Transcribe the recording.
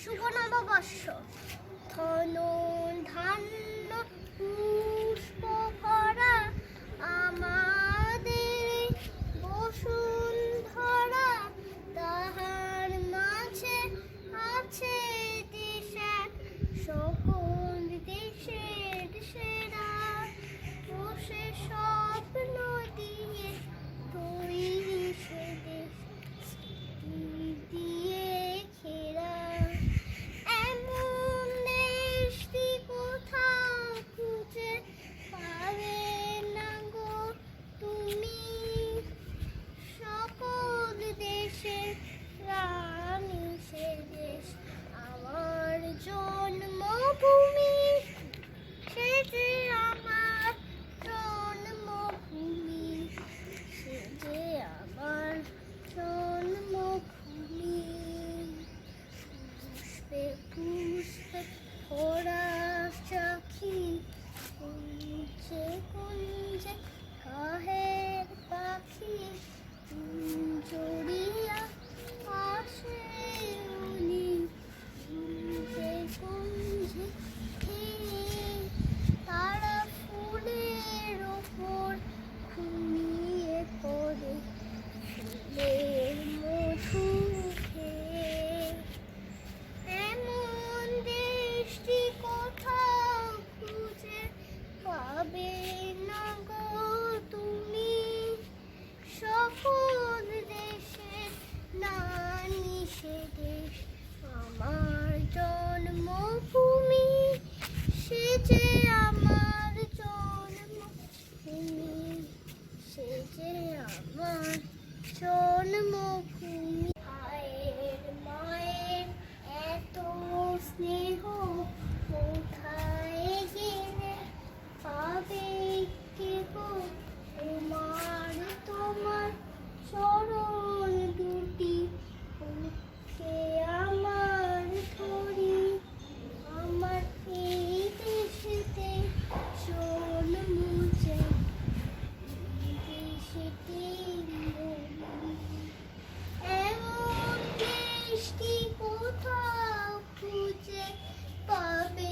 শুভ নববর্ষ। ধন ধান্য পুষ্প ভরা আমাদের বসুন্ধরা, তাহার মাঝে আছে দেশ এক, সকল দেশের সেরা। বসে স্বপ্ন দিয়ে তৈরি সে দেশ দিয়ে ঘেরা। এমন দেশটি কোথাও খুঁজে পাবে না গো তুমি, সকল দেশের রানী সে দেশ আমার জন্মভূমি। সে যে আমার জন্মভূমি, সে যে আমার জন্মভূমি। পুষ্পে পুষ্পে ভরা সখী, কুঞ্জে কুঞ্জে কাহের পাখি। জড়িয়া আসে উনি কুঞ্জে কুঞ্জে খেয়ে, তারা ফুলের ওপর ঘুমিয়ে পড়ে ফুলের মধু খেয়ে। এমন দেশটি কোথাও খুঁজে পাবে না গো তুমি, সকল দেশের নানি সে দেশ আমার জন্মভূমি। সে যে আমার জন্মভূমি, সে যে আমার জন্মভূমি। মায়ের মায়ের এত স্নেহ কোথায় গেলে পাবে কেহ, তোমার তোমার চরণ দুটি বুকে আমার ধরি। আমার এই দেশেতে জন্ম যে দেশেতে মরি। এমন দেশটি কোথাও খুঁজে পাবে